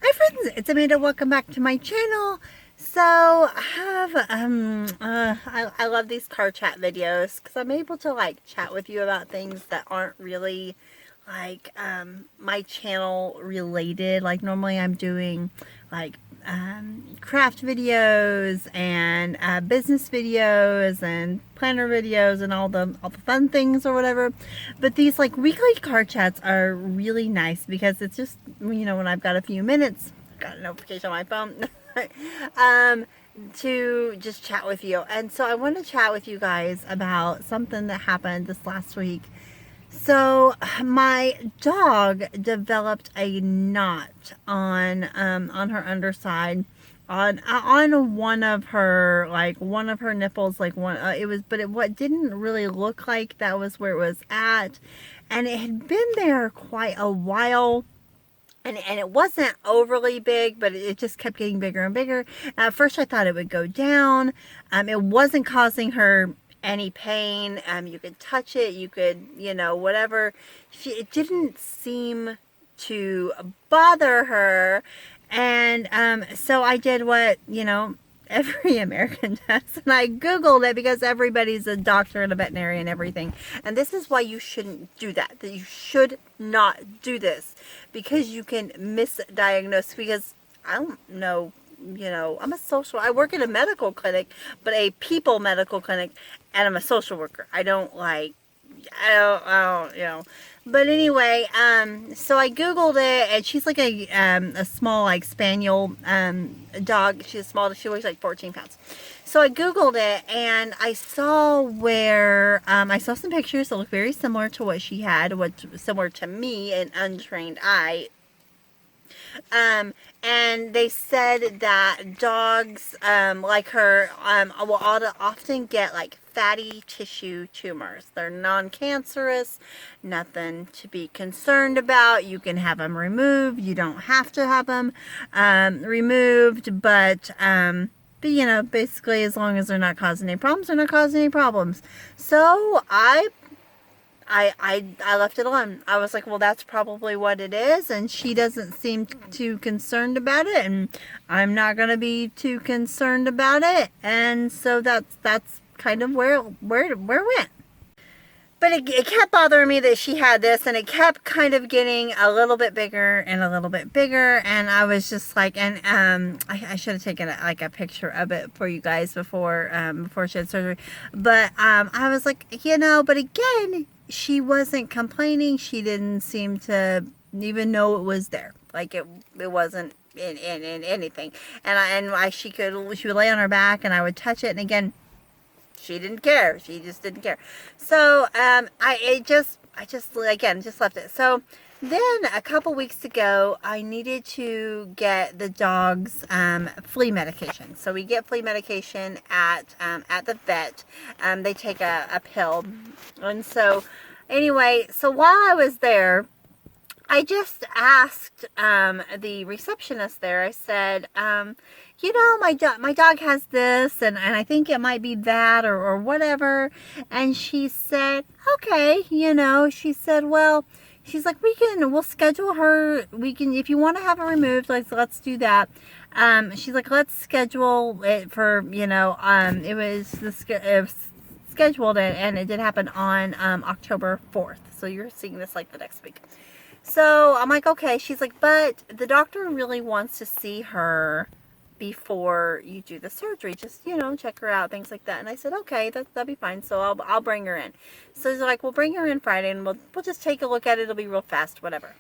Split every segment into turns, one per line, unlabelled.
Hi friends, it's Amanda. Welcome back to my channel. So I have I love these car chat videos because I'm able to like chat with you about things that aren't really like my channel related. Like normally I'm doing like craft videos and business videos and planner videos and all the fun things or whatever. But these like weekly car chats are really nice because it's just, you know, when I've got a few minutes, got a notification on my phone um to just chat with you. And so I want to chat with you guys about something that happened this last week. So my dog developed a knot on her underside, on one of her nipples, like one it was, but it what didn't really look like that was where it was at, and it had been there quite a while. And it wasn't overly big, but it just kept getting bigger and bigger. At first I thought it would go down. It wasn't causing her any pain. You could touch it, you could, you know, whatever. It didn't seem to bother her. And so I did what, you know, every American does. And I Googled it because everybody's a doctor and a veterinarian and everything. And this is why you shouldn't do that. That you should not do this. Because you can misdiagnose. Because I don't know, you know, I work in a medical clinic, but a people medical clinic, and I'm a social worker. I don't, you know. But anyway, so I Googled it, and she's like a small, like, spaniel, dog. She's small, she weighs like 14 pounds. So I Googled it, and I saw I saw some pictures that look very similar to what she had, similar to me, an untrained eye. And they said that dogs, like her, will often get like fatty tissue tumors. They're non-cancerous, nothing to be concerned about. You can have them removed. You don't have to have them removed, but you know, basically, as long as they're not causing any problems, they're not causing any problems. So I left it alone. I was like, well, that's probably what it is, and she doesn't seem too concerned about it, and I'm not gonna be too concerned about it, and so that's kind of where it went. But it kept bothering me that she had this, and it kept kind of getting a little bit bigger and a little bit bigger, and I was just like, and I should have taken like a picture of it for you guys before she had surgery, but I was like, you know, but again, she wasn't complaining. She didn't seem to even know it was there. Like it wasn't in anything, and she would lay on her back, and I would touch it, and again, she didn't care. She just didn't care. So I just again just left it. So then a couple weeks ago, I needed to get the dog's flea medication. So we get flea medication at the vet. They take a pill, and so anyway, so while I was there, I just asked the receptionist there. I said, you know, my dog has this, and I think it might be that or whatever. And she said, okay, you know, she said, well, she's like, we'll schedule her. We can, if you want to have her removed, let's do that. She's like, let's schedule it for, you know, it was scheduled, and it did happen on October 4th. So you're seeing this like the next week. So I'm like, okay. She's like, but the doctor really wants to see her before you do the surgery. Just, you know, check her out, things like that. And I said, okay, that'll be fine. So I'll bring her in. So he's like, we'll bring her in Friday, and we'll just take a look at it. It'll be real fast, whatever.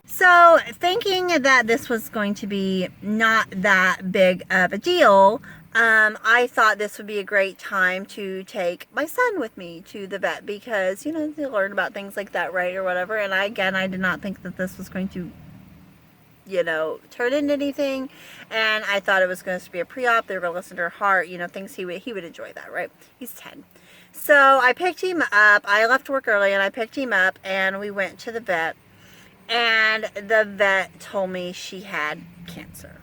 So thinking that this was going to be not that big of a deal, I thought this would be a great time to take my son with me to the vet because, you know, to learn about things like that, right, or whatever. And I did not think that this was going to, you know, turn into anything. And I thought it was going to be a pre-op. They were going to listen to her heart, you know, things he would enjoy that, right? He's 10. So I picked him up. I left work early, and I picked him up, and we went to the vet. And the vet told me she had cancer.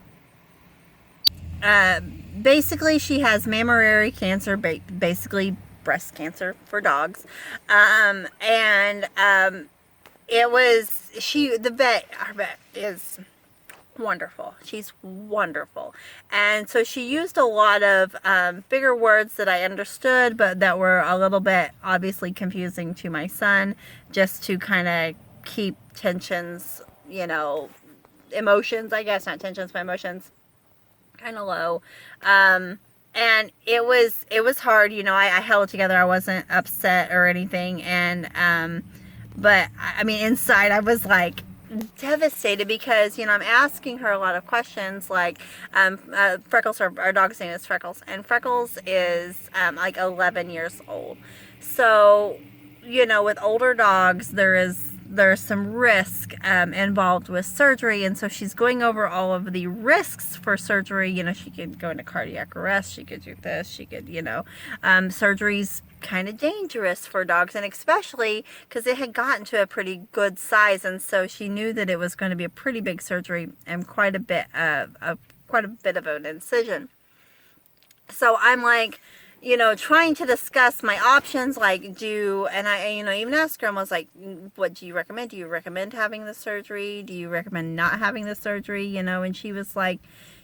Basically, she has mammary cancer, basically breast cancer for dogs. It was, our vet is wonderful. She's wonderful. And so she used a lot of bigger words that I understood, but that were a little bit obviously confusing to my son, just to kind of keep tensions, emotions, I guess, not tensions, but emotions kind of low. And it was hard, I held it together. I wasn't upset or anything. And, but I mean, inside I was like, devastated because I'm asking her a lot of questions like Freckles, our dog's name is Freckles, and Freckles is like 11 years old. So with older dogs there's some risk involved with surgery, and so she's going over all of the risks for surgery. She could go into cardiac arrest, she could do this, she could surgery's kind of dangerous for dogs, and especially because it had gotten to a pretty good size, and so she knew that it was going to be a pretty big surgery and quite a bit of an incision. So I'm like, trying to discuss my options, like and I, even asked her and was like, what do you recommend? Do you recommend having the surgery? Do you recommend not having the surgery? And she was like,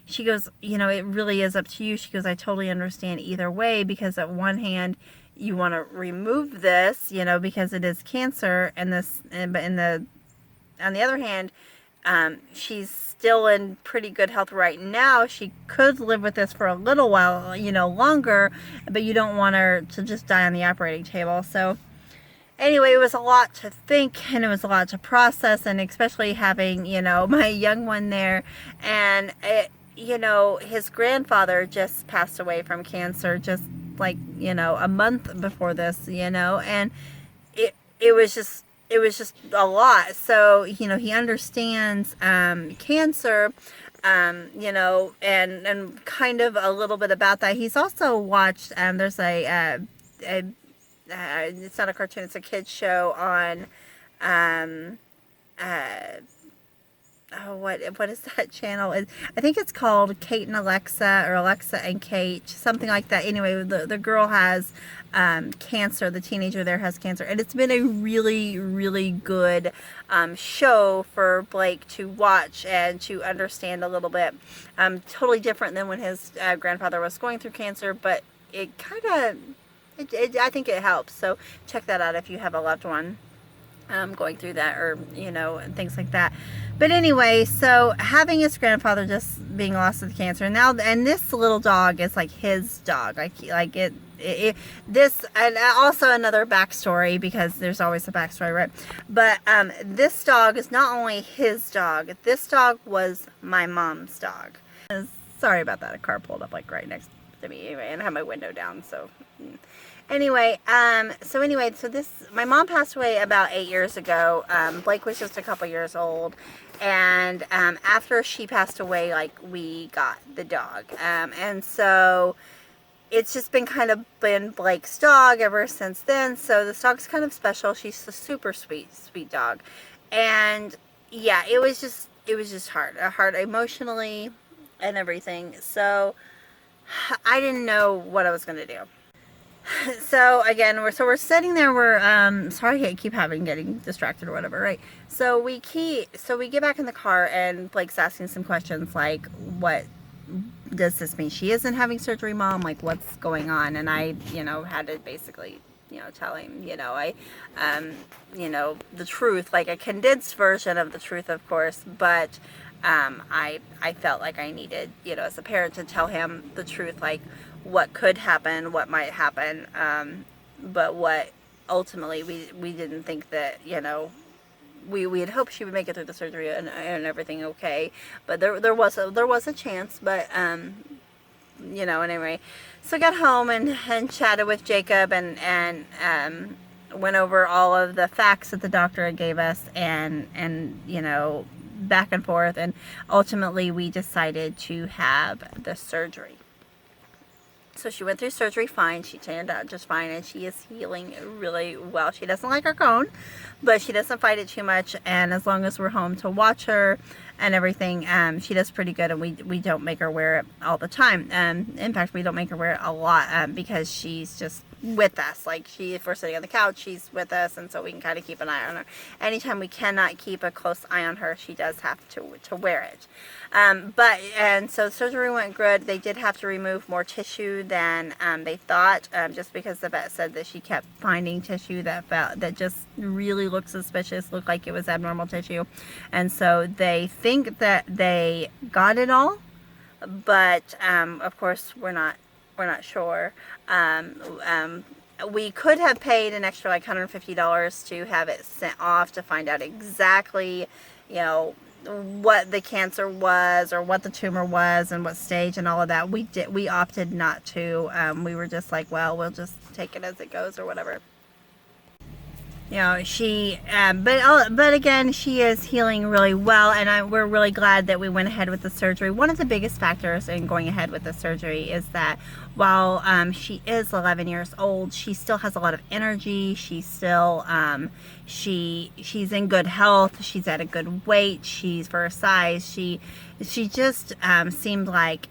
she goes, it really is up to you. She goes, I totally understand either way, because at one hand, you want to remove this, because it is cancer, but on the other hand, she's still in pretty good health right now. She could live with this for a little while, longer, but you don't want her to just die on the operating table. So anyway, it was a lot to think, and it was a lot to process, and especially having, my young one there, and his grandfather just passed away from cancer just like, a month before this, and it was just a lot. So, he understands cancer, and kind of a little bit about that. He's also watched, there's it's not a cartoon, it's a kid's show on, what is that channel? I think it's called Kate and Alexa, or Alexa and Kate, something like that. Anyway, the girl has cancer. The teenager there has cancer, and it's been a really, really good show for Blake to watch and to understand a little bit. Totally different than when his grandfather was going through cancer, but it kind of, I think it helps. So check that out if you have a loved one going through that, or and things like that. But anyway, so having his grandfather just being lost to cancer now, and this little dog is like his dog, this, and also another backstory, because there's always a backstory, right? But this dog is not only his dog, this dog was my mom's dog. Sorry about that, a car pulled up like right next to me anyway, and I have my window down, so anyway, so this, my mom passed away about 8 years ago. Blake was just a couple years old, and after she passed away, like, we got the dog, and so it's just been kind of been Blake's dog ever since then. So this dog's kind of special. She's a super sweet dog, and yeah, it was just hard emotionally and everything. So I didn't know what I was gonna do. So again, we're sitting there, sorry I keep getting distracted or whatever, right? So we get back in the car, and Blake's asking some questions like, what does this mean? She isn't having surgery, Mom? Like, what's going on? And I, had to basically, tell him, the truth, like a condensed version of the truth, of course, but I felt like I needed, as a parent, to tell him the truth, like what could happen, what might happen, but what ultimately we didn't think that, we had hoped she would make it through the surgery and everything okay, but there was a chance, but anyway, so I got home and chatted with Jacob, and went over all of the facts that the doctor gave us, and back and forth, and ultimately we decided to have the surgery. So she went through surgery fine. She turned out just fine, and she is healing really well. She doesn't like her cone, but she doesn't fight it too much, and as long as we're home to watch her, and everything. She does pretty good, and we don't make her wear it all the time. In fact, we don't make her wear it a lot because she's just with us. Like, if we're sitting on the couch, she's with us, and so we can kind of keep an eye on her. Anytime we cannot keep a close eye on her, she does have to wear it. And so surgery went good. They did have to remove more tissue than they thought, just because the vet said that she kept finding tissue that just really looked suspicious, looked like it was abnormal tissue, and so they think that they got it all, but of course we're not sure. We could have paid an extra like $150 to have it sent off to find out exactly, what the cancer was or what the tumor was and what stage and all of that. We opted not to. We were just like, well, we'll just take it as it goes or whatever. She, but again, she is healing really well, and we're really glad that we went ahead with the surgery. One of the biggest factors in going ahead with the surgery is that while she is 11 years old, she still has a lot of energy. She's still, she's in good health. She's at a good weight. For her size, she just seemed like,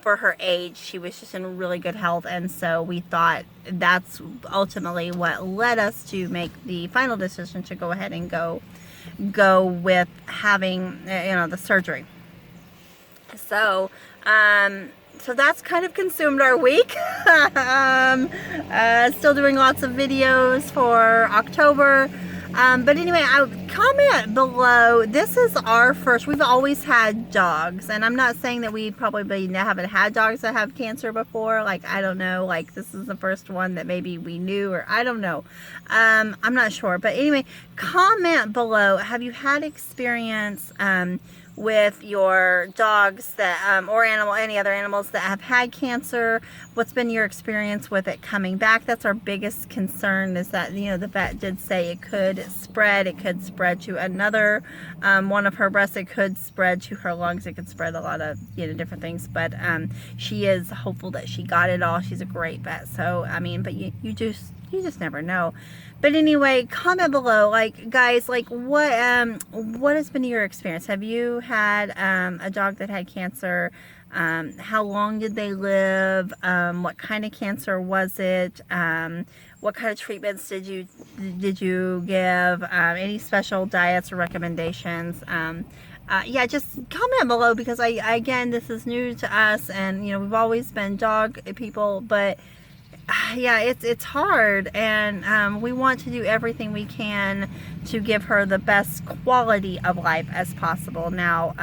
for her age, she was just in really good health, and so we thought that's ultimately what led us to make the final decision to go ahead and go with having, the surgery. So, so that's kind of consumed our week. Still doing lots of videos for October. But anyway, comment below. This is our first. We've always had dogs, and I'm not saying that we probably haven't had dogs that have cancer before. Like, I don't know. Like, this is the first one that maybe we knew, or I don't know. I'm not sure. But anyway, comment below. Have you had experience with your dogs that or any other animals that have had cancer? What's been your experience with it coming back? That's our biggest concern, is that the vet did say it could spread to another one of her breasts. It could spread to her lungs. It could spread a lot of different things, but she is hopeful that she got it all. She's a great vet, so I mean, but you just never know. But anyway, comment below, like, guys, like, what has been your experience? Have you had a dog that had cancer? How long did they live? What kind of cancer was it? What kind of treatments did you give? Any special diets or recommendations? Yeah, just comment below, because again, this is new to us, and we've always been dog people, but yeah, it's hard, and we want to do everything we can to give her the best quality of life as possible. Now,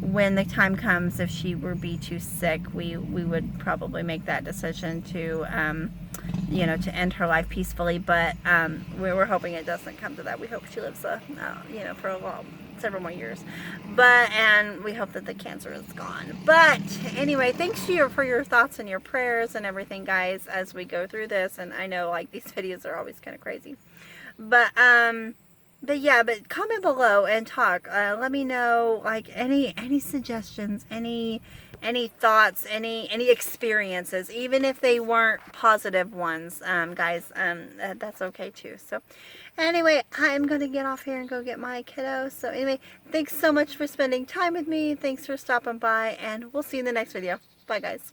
when the time comes, if she were be too sick, we would probably make that decision to to end her life peacefully, but we're hoping it doesn't come to that. We hope she lives for several more years, and we hope that the cancer is gone. But anyway, thanks for your thoughts and your prayers and everything, guys, as we go through this. And I know, like, these videos are always kind of crazy, but yeah, but comment below and talk. Let me know, like, any suggestions, any thoughts, any experiences, even if they weren't positive ones, guys. That's okay too. So anyway, I'm going to get off here and go get my kiddo. So anyway, thanks so much for spending time with me. Thanks for stopping by, and we'll see you in the next video. Bye, guys.